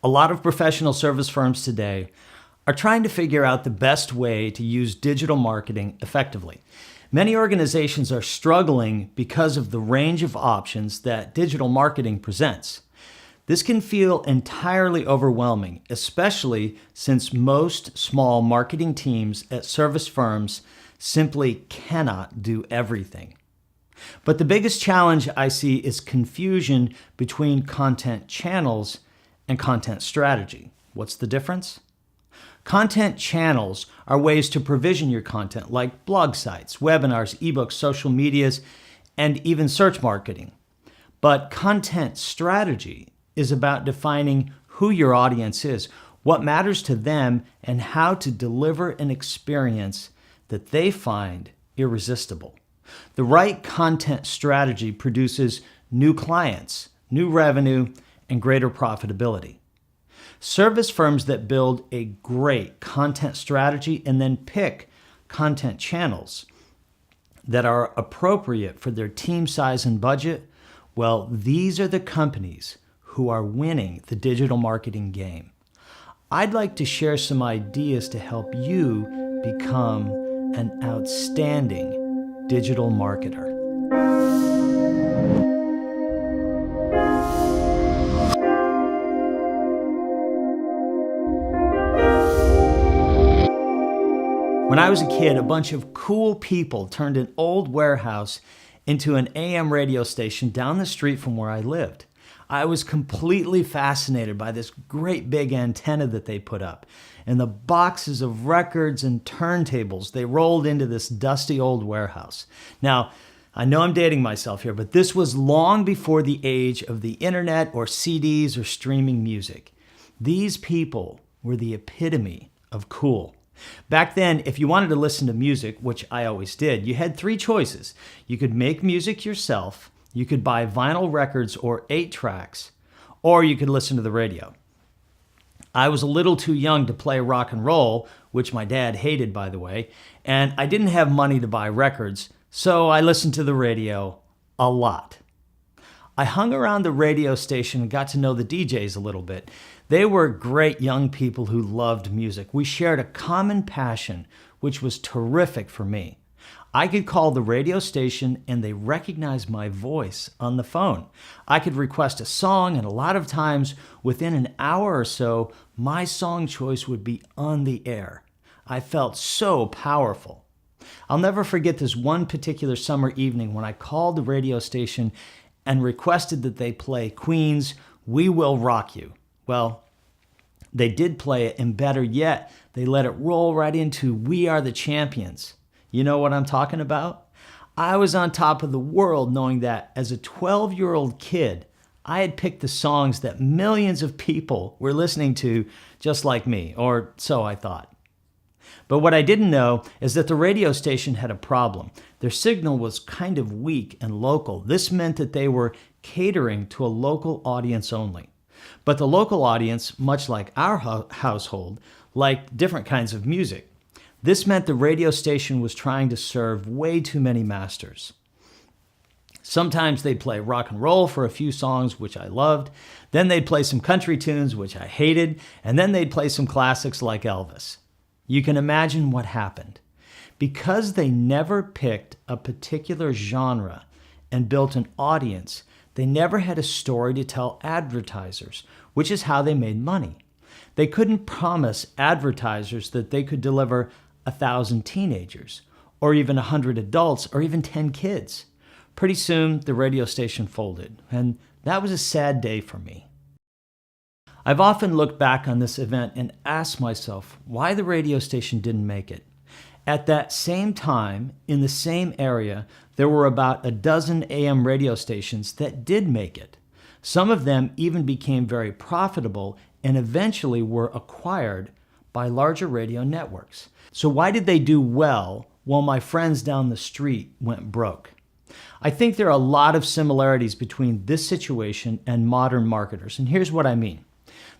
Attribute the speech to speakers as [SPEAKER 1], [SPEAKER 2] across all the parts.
[SPEAKER 1] A lot of professional service firms today are trying to figure out the best way to use digital marketing effectively. Many organizations are struggling because of the range of options that digital marketing presents. This can feel entirely overwhelming, especially since most small marketing teams at service firms simply cannot do everything. But the biggest challenge I see is confusion between content channels and content strategy. What's the difference? Content channels are ways to provision your content like blog sites, webinars, ebooks, social medias, and even search marketing. But content strategy is about defining who your audience is, what matters to them, and how to deliver an experience that they find irresistible. The right content strategy produces new clients, new revenue, and greater profitability. Service firms that build a great content strategy and then pick content channels that are appropriate for their team size and budget, well, these are the companies who are winning the digital marketing game. I'd like to share some ideas to help you become an outstanding digital marketer. When I was a kid, a bunch of cool people turned an old warehouse into an AM radio station down the street from where I lived. I was completely fascinated by this great big antenna that they put up and the boxes of records and turntables they rolled into this dusty old warehouse. Now, I know I'm dating myself here, but this was long before the age of the internet or CDs or streaming music. These people were the epitome of cool. Back then, if you wanted to listen to music, which I always did, you had three choices. You could make music yourself, you could buy vinyl records or 8-tracks, or you could listen to the radio. I was a little too young to play rock and roll, which my dad hated, by the way, and I didn't have money to buy records, so I listened to the radio a lot. I hung around the radio station and got to know the DJs a little bit. They were great young people who loved music. We shared a common passion, which was terrific for me. I could call the radio station and they recognized my voice on the phone. I could request a song, and a lot of times within an hour or so, my song choice would be on the air. I felt so powerful. I'll never forget this one particular summer evening when I called the radio station and requested that they play Queen's "We Will Rock You." Well, they did play it, and better yet, they let it roll right into "We Are the Champions." You know what I'm talking about? I was on top of the world knowing that as a 12-year-old kid, I had picked the songs that millions of people were listening to just like me, or so I thought. But what I didn't know is that the radio station had a problem. Their signal was kind of weak and local. This meant that they were catering to a local audience only. But the local audience, much like our household, liked different kinds of music. This meant the radio station was trying to serve way too many masters. Sometimes they'd play rock and roll for a few songs, which I loved. Then they'd play some country tunes, which I hated. And then they'd play some classics like Elvis. You can imagine what happened. Because they never picked a particular genre and built an audience, they never had a story to tell advertisers, which is how they made money. They couldn't promise advertisers that they could deliver 1,000 teenagers, or even 100 adults, or even 10 kids. Pretty soon, the radio station folded, and that was a sad day for me. I've often looked back on this event and asked myself why the radio station didn't make it. At that same time, in the same area, there were about a dozen AM radio stations that did make it. Some of them even became very profitable and eventually were acquired by larger radio networks. So why did they do well while my friends down the street went broke? I think there are a lot of similarities between this situation and modern marketers, and here's what I mean.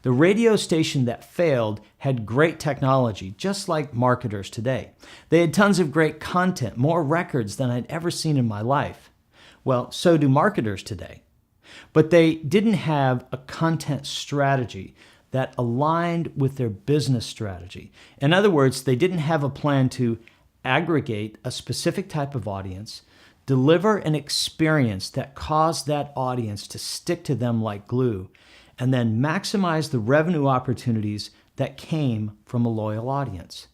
[SPEAKER 1] The radio station that failed had great technology, just like marketers today. They had tons of great content, more records than I'd ever seen in my life. Well, so do marketers today. But they didn't have a content strategy that aligned with their business strategy. In other words, they didn't have a plan to aggregate a specific type of audience, deliver an experience that caused that audience to stick to them like glue, and then maximize the revenue opportunities that came from a loyal audience.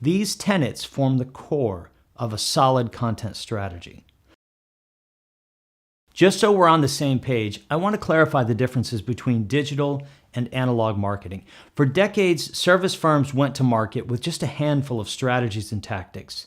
[SPEAKER 1] These tenets form the core of a solid content strategy. Just so we're on the same page, I want to clarify the differences between digital and analog marketing. For decades, service firms went to market with just a handful of strategies and tactics.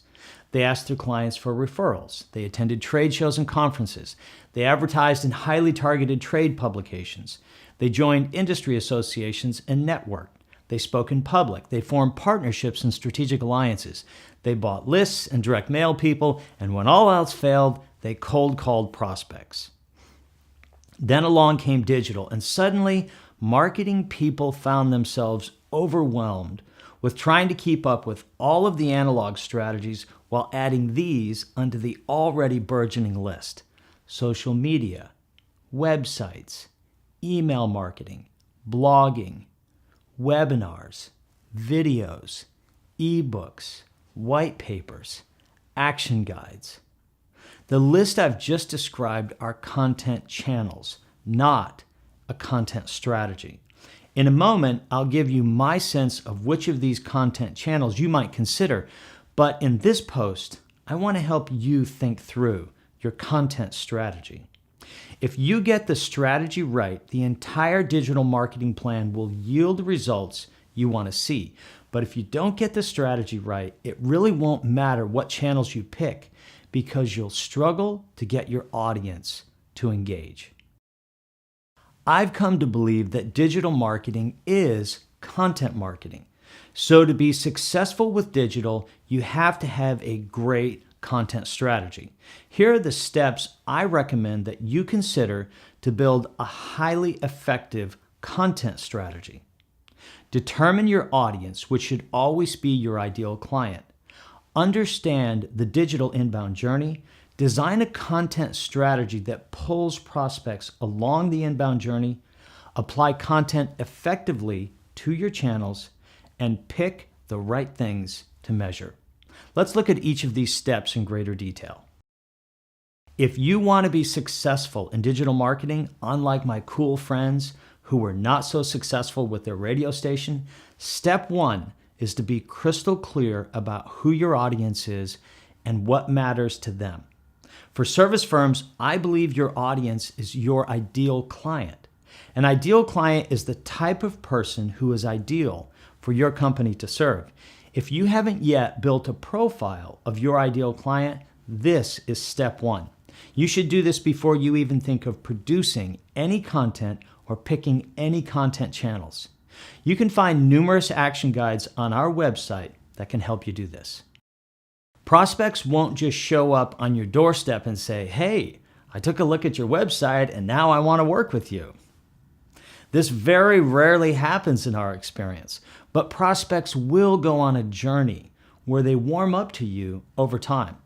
[SPEAKER 1] They asked their clients for referrals. They attended trade shows and conferences. They advertised in highly targeted trade publications. They joined industry associations and networked. They spoke in public. They formed partnerships and strategic alliances. They bought lists and direct mail people, and when all else failed, they cold called prospects. Then along came digital, and suddenly marketing people found themselves overwhelmed with trying to keep up with all of the analog strategies while adding these onto the already burgeoning list: social media, websites, email marketing, blogging, webinars, videos, ebooks, white papers, action guides. The list I've just described are content channels, not a content strategy. In a moment, I'll give you my sense of which of these content channels you might consider, but in this post, I want to help you think through your content strategy. If you get the strategy right, the entire digital marketing plan will yield the results you want to see. But if you don't get the strategy right, it really won't matter what channels you pick, because you'll struggle to get your audience to engage. I've come to believe that digital marketing is content marketing. So to be successful with digital, you have to have a great content strategy. Here are the steps I recommend that you consider to build a highly effective content strategy. Determine your audience, which should always be your ideal client. Understand the digital inbound journey. Design a content strategy that pulls prospects along the inbound journey. Apply content effectively to your channels, and pick the right things to measure. Let's look at each of these steps in greater detail. If you want to be successful in digital marketing, unlike my cool friends who were not so successful with their radio station, step one is to be crystal clear about who your audience is and what matters to them. For service firms, I believe your audience is your ideal client. An ideal client is the type of person who is ideal for your company to serve. If you haven't yet built a profile of your ideal client, this is step one. You should do this before you even think of producing any content or picking any content channels. You can find numerous action guides on our website that can help you do this. Prospects won't just show up on your doorstep and say, "Hey, I took a look at your website and now I want to work with you." This very rarely happens in our experience, but prospects will go on a journey where they warm up to you over time.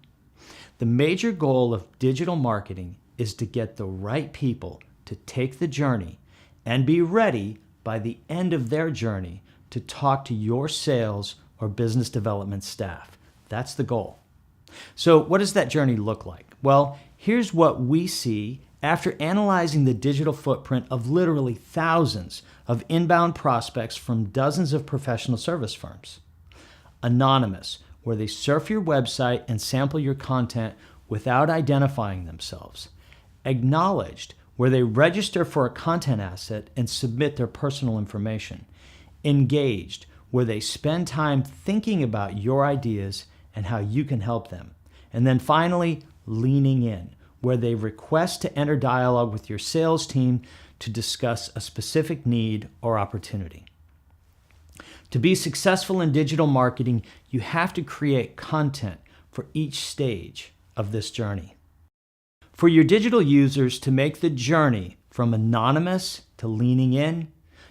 [SPEAKER 1] The major goal of digital marketing is to get the right people to take the journey and be ready by the end of their journey to talk to your sales or business development staff. That's the goal. So what does that journey look like? Well, here's what we see after analyzing the digital footprint of literally thousands of inbound prospects from dozens of professional service firms. Anonymous, where they surf your website and sample your content without identifying themselves. Acknowledged, where they register for a content asset and submit their personal information. Engaged, where they spend time thinking about your ideas and how you can help them. And then finally, leaning in, where they request to enter dialogue with your sales team to discuss a specific need or opportunity. To be successful in digital marketing, you have to create content for each stage of this journey. For your digital users to make the journey from anonymous to leaning in,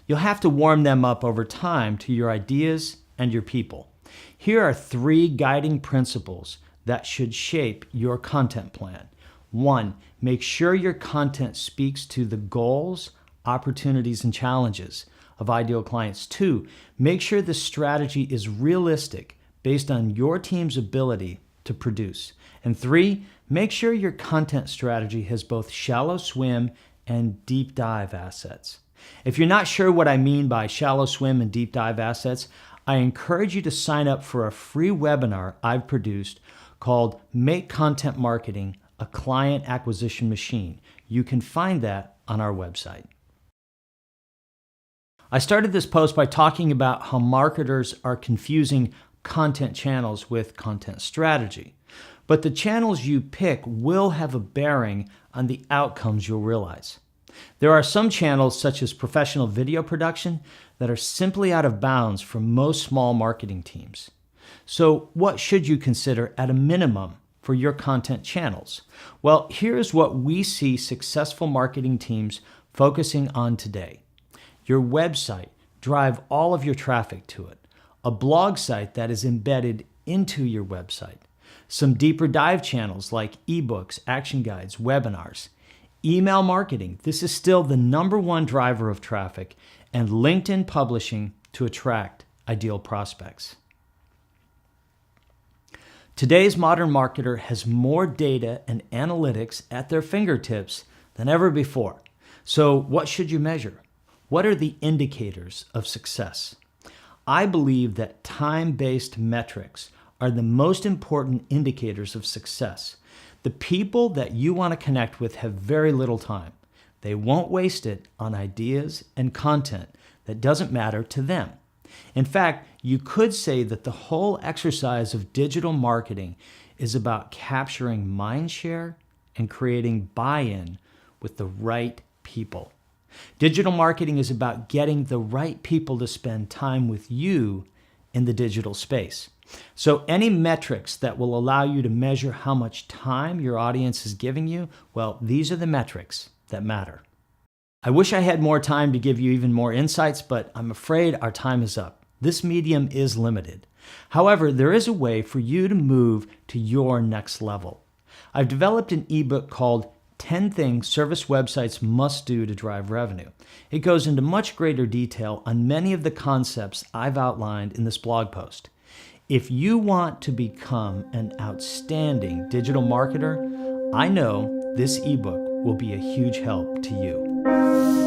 [SPEAKER 1] you'll have to warm them up over time to your ideas and your people. Here are 3 guiding principles that should shape your content plan. 1, make sure your content speaks to the goals, opportunities, and challenges of ideal clients. 2, make sure the strategy is realistic based on your team's ability to produce. And 3, make sure your content strategy has both shallow swim and deep dive assets. If you're not sure what I mean by shallow swim and deep dive assets, I encourage you to sign up for a free webinar I've produced called Make Content Marketing a Client Acquisition Machine. You can find that on our website. I started this post by talking about how marketers are confusing content channels with content strategy. But the channels you pick will have a bearing on the outcomes you'll realize. There are some channels, such as professional video production, that are simply out of bounds for most small marketing teams. So what should you consider at a minimum for your content channels? Well, here's what we see successful marketing teams focusing on today. Your website, drive all of your traffic to it. A blog site that is embedded into your website. Some deeper dive channels like ebooks, action guides, webinars. Email marketing, this is still the #1 driver of traffic, and LinkedIn publishing to attract ideal prospects. Today's modern marketer has more data and analytics at their fingertips than ever before. So what should you measure? What are the indicators of success? I believe that time-based metrics are the most important indicators of success. The people that you want to connect with have very little time. They won't waste it on ideas and content that doesn't matter to them. In fact, you could say that the whole exercise of digital marketing is about capturing mind share and creating buy-in with the right people. Digital marketing is about getting the right people to spend time with you in the digital space. So any metrics that will allow you to measure how much time your audience is giving you, well, these are the metrics that matter. I wish I had more time to give you even more insights, but I'm afraid our time is up. This medium is limited. However, there is a way for you to move to your next level. I've developed an ebook called 10 Things Service Websites Must Do to Drive Revenue. It goes into much greater detail on many of the concepts I've outlined in this blog post. If you want to become an outstanding digital marketer, I know this ebook will be a huge help to you.